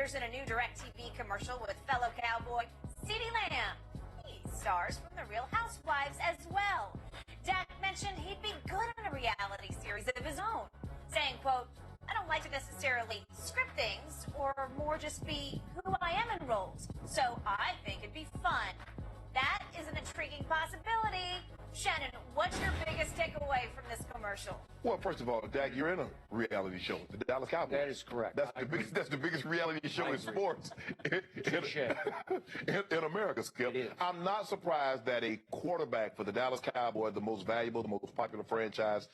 appears in a new DirecTV commercial with fellow Cowboy CeeDee Lamb. He stars from The Real Housewives as well. Dak mentioned he'd be good in a reality series of his own, saying, quote, "I don't like to necessarily script things or more just be who I am in roles, so I think it'd be fun." That is an intriguing possibility. Shannon, what's your biggest takeaway from this commercial? Well, first of all, Dak, you're in a reality show, the Dallas Cowboys. That is correct. That's the biggest reality show in sports in America, Skip. I'm not surprised that a quarterback for the Dallas Cowboys, the most valuable, the most popular franchise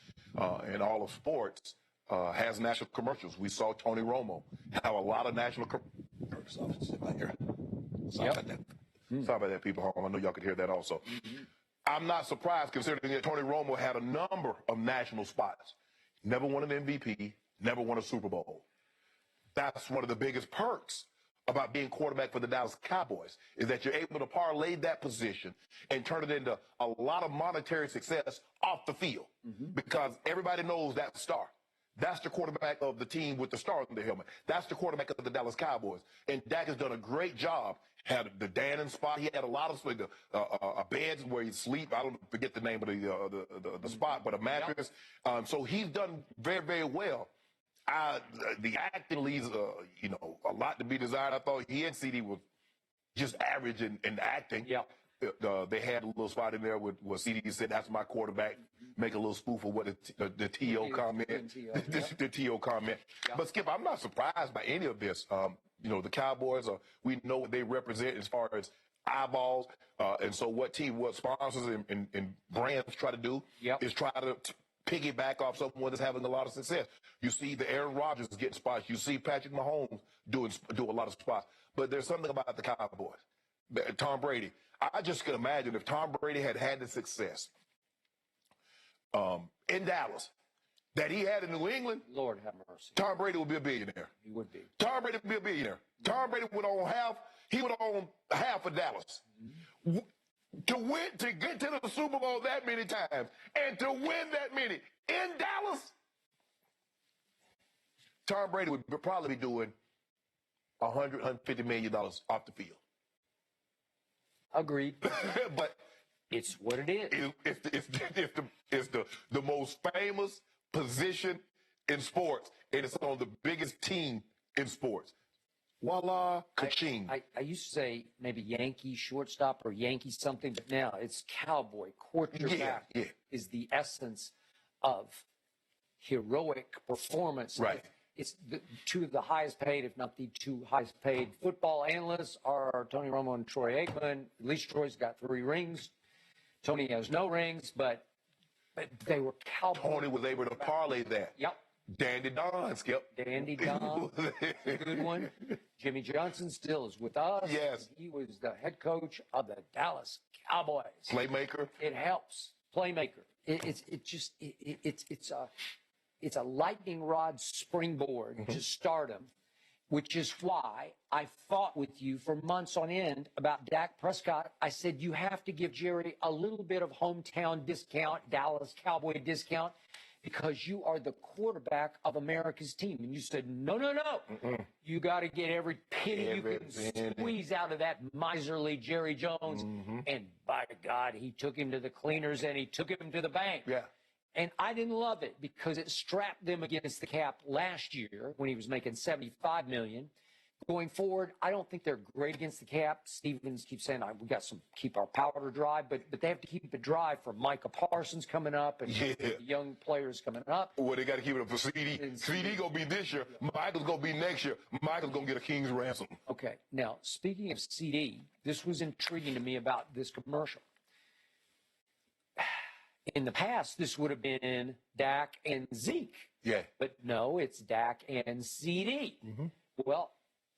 in all of sports, has national commercials. We saw Tony Romo have a lot of national commercials. Sorry about that, people. I know y'all could hear that also. I'm not surprised considering that Tony Romo had a number of national spots. Never won an MVP, never won a Super Bowl. That's one of the biggest perks about being quarterback for the Dallas Cowboys, is that you're able to parlay that position and turn it into a lot of monetary success off the field because everybody knows that star. That's the quarterback of the team with the star on their helmet. That's the quarterback of the Dallas Cowboys. And Dak has done a great job. Had the Dannon spot. He had a lot of beds where he sleep. I don't forget the name of the spot, but a mattress. So he's done very, very well. The acting leaves, a lot to be desired. I thought he and CeeDee were just average in acting. Yeah. They had a little spot in there where CeeDee said, "That's my quarterback." Make a little spoof of what the T.O. comment. The T.O. comment. Yeah. But, Skip, I'm not surprised by any of this. The Cowboys, we know what they represent as far as eyeballs. And so what sponsors and brands try to do is try to piggyback off someone that's having a lot of success. You see the Aaron Rodgers getting spots. You see Patrick Mahomes do a lot of spots. But there's something about the Cowboys. Tom Brady. I just can imagine if Tom Brady had the success in Dallas that he had in New England. Lord have mercy. Tom Brady would be a billionaire. He would be. Tom Brady would be a billionaire. Tom Brady would own half of Dallas. To get to the Super Bowl that many times and to win that many in Dallas, Tom Brady would probably be doing $150 million off the field. Agreed. But it's what it is. It's the most famous position in sports, and it's on the biggest team in sports. Voila, ka-ching. I used to say maybe Yankee shortstop or Yankee something, but now it's Cowboy. Quarterback is the essence of heroic performance. Right. It's two of the highest paid, if not the two highest paid football analysts are Tony Romo and Troy Aikman. At least Troy's got 3 rings. Tony has no rings, but they were Cowboys. Tony was able to parlay that. Yep. Dandy Don, Skip. Dandy Don, good one. Jimmy Johnson still is with us. Yes. He was the head coach of the Dallas Cowboys. Playmaker. It helps. Playmaker. It's a lightning rod springboard to stardom, which is why I fought with you for months on end about Dak Prescott. I said, you have to give Jerry a little bit of hometown discount, Dallas Cowboy discount, because you are the quarterback of America's team. And you said, no. You got to get every penny you can squeeze out of that miserly Jerry Jones. And by God, he took him to the cleaners and he took him to the bank. Yeah. And I didn't love it because it strapped them against the cap last year when he was making $75 million. Going forward, I don't think they're great against the cap. Stevens keeps saying we got some keep our powder dry, but they have to keep it dry for Micah Parsons coming up and the young players coming up. Well, they got to keep it up for CeeDee. CeeDee gonna be this year. Michael's gonna be next year. Michael's gonna get a king's ransom. Okay. Now, speaking of CeeDee, this was intriguing to me about this commercial. In the past, this would have been Dak and Zeke. Yeah. But no, it's Dak and CeeDee. Well,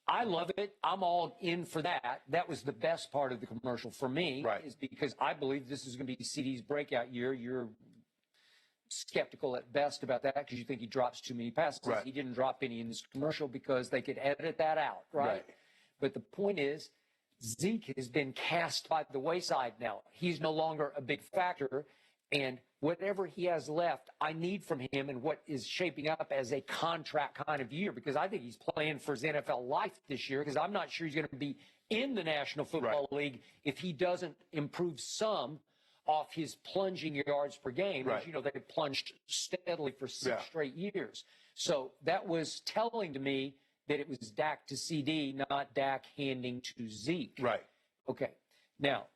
I love it. I'm all in for that. That was the best part of the commercial for me, is because I believe this is going to be CeeDee's breakout year. You're skeptical at best about that because you think he drops too many passes. Right. He didn't drop any in this commercial because they could edit that out, right? But the point is, Zeke has been cast by the wayside now. He's no longer a big factor. And whatever he has left, I need from him and what is shaping up as a contract kind of year, because I think he's playing for his NFL life this year, because I'm not sure he's going to be in the National Football League if he doesn't improve some off his plunging yards per game. Right. As you know, they plunged steadily for six straight years. So that was telling to me that it was Dak to CD, not Dak handing to Zeke. Right. Okay. Now,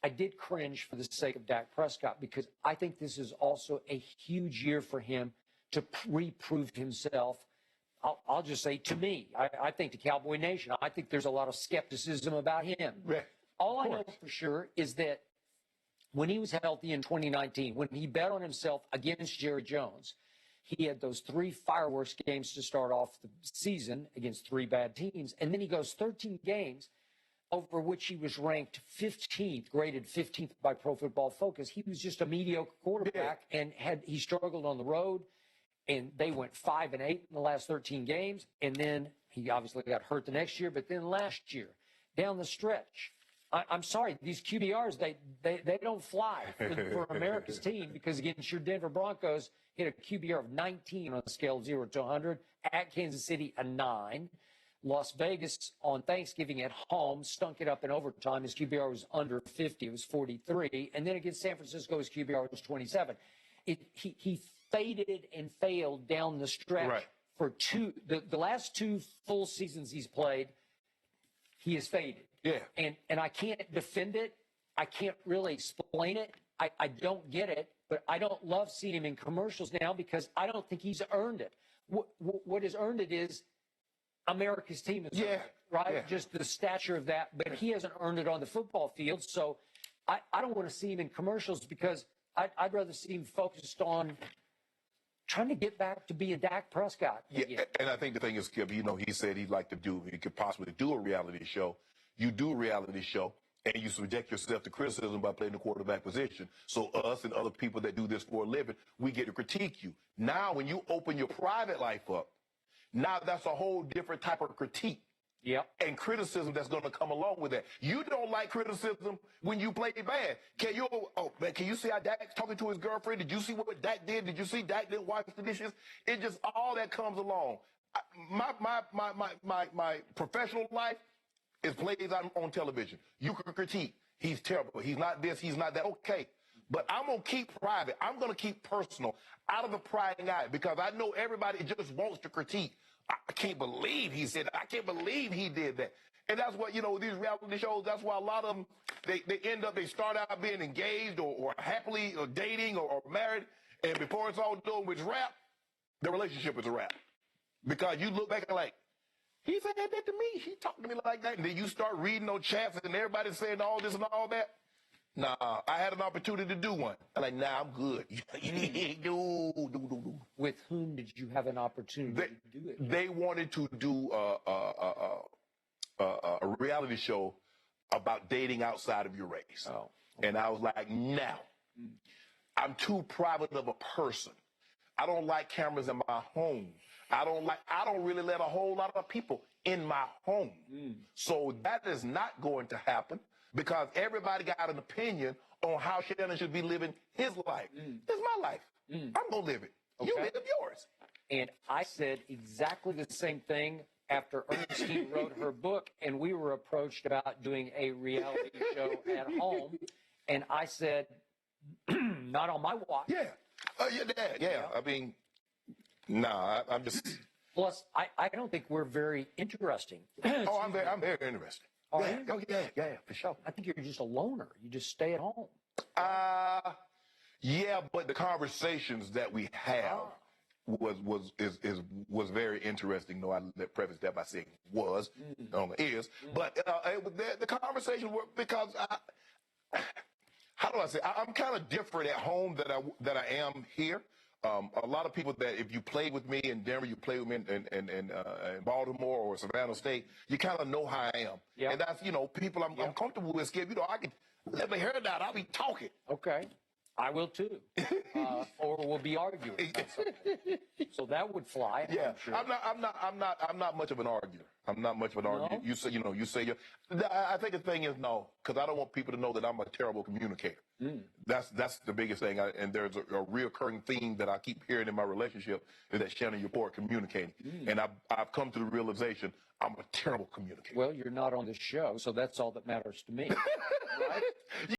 I did cringe for the sake of Dak Prescott, because I think this is also a huge year for him to reprove himself. I'll just say, to me, I think to Cowboy Nation, I think there's a lot of skepticism about him. Right. All I know for sure is that when he was healthy in 2019, when he bet on himself against Jerry Jones, he had those 3 fireworks games to start off the season against 3 bad teams. And then he goes 13 games over which he was ranked 15th, graded 15th by Pro Football Focus. He was just a mediocre quarterback, and he struggled on the road, and they went 5-8 in the last 13 games. And then he obviously got hurt the next year, but then last year, down the stretch, I'm sorry, these QBRs, they don't fly for America's team, because against your Denver Broncos, hit a QBR of 19 on a scale of 0 to 100. At Kansas City, a 9. Las Vegas on Thanksgiving at home stunk it up in overtime. His QBR was under 50. It was 43. And then against San Francisco, his QBR was 27. He faded and failed down the stretch for the last 2 full seasons he's played. He has faded. Yeah. And I can't defend it. I can't really explain it. I don't get it, but I don't love seeing him in commercials now, because I don't think he's earned it. What has earned it is America's team is right? Yeah. Just the stature of that, but he hasn't earned it on the football field. So I don't want to see him in commercials, because I'd rather see him focused on trying to get back to being Dak Prescott. Yeah, and I think the thing is, Skip, you know, he said he could possibly do a reality show. You do a reality show, and you subject yourself to criticism by playing the quarterback position. So us and other people that do this for a living, we get to critique you. Now, when you open your private life up, now that's a whole different type of critique. Yep. And criticism that's going to come along with that. You don't like criticism when you play bad. Can you see how Dak's talking to his girlfriend? Did you see what Dak did? Did you see Dak didn't wash the dishes? It just, all that comes along. My professional life is plays on television. You can critique. He's terrible. He's not this. He's not that. Okay. But I'm going to keep private. I'm going to keep personal out of the prying eye, because I know everybody just wants to critique. I can't believe he said that. I can't believe he did that. And that's what, you know, these reality shows, that's why a lot of them, they start out being engaged or happily or dating or married. And before it's all done with rap, the relationship is a wrap. Because you look back and like, he said that to me. He talked to me like that. And then you start reading those chats and everybody's saying all this and all that. Nah, I had an opportunity to do one. I'm like, nah, I'm good. Do. With whom did you have an opportunity to do it? They wanted to do a reality show about dating outside of your race. Oh. And I was like, no. I'm too private of a person. I don't like cameras in my home. I don't really let a whole lot of people in my home. So that is not going to happen, because everybody got an opinion on how Shannon should be living his life. It's my life. I'm going to live it. Okay. You live yours. And I said exactly the same thing after Ernestine wrote her book, and we were approached about doing a reality show at home. And I said, not on my watch. Yeah. I mean, nah, I'm just... Plus, I don't think we're very interesting. Oh, I'm very interesting. Yeah, for sure. I think you're just a loner. You just stay at home. Yeah, but the conversations that we have was very interesting. No, I let preface that by saying was, is. But the conversations were, because how do I say? I'm kind of different at home that I am here. A lot of people that, if you play with me in Denver, you play with me in Baltimore or Savannah State, you kind of know how I am. Yep. And that's, you know, people I'm comfortable with, Skip. You know, I can let my hair down. I'll be talking. Okay. I will too, or we'll be arguing about something. So that would fly. Yeah, I'm sure. I'm not much of an arguer. I'm not much of an arguer. No? You say you. I think the thing is no, because I don't want people to know that I'm a terrible communicator. That's the biggest thing. And there's a reoccurring theme that I keep hearing in my relationship is that Shannon, you're poor at communicating. And I've come to the realization I'm a terrible communicator. Well, you're not on this show, so that's all that matters to me. Right?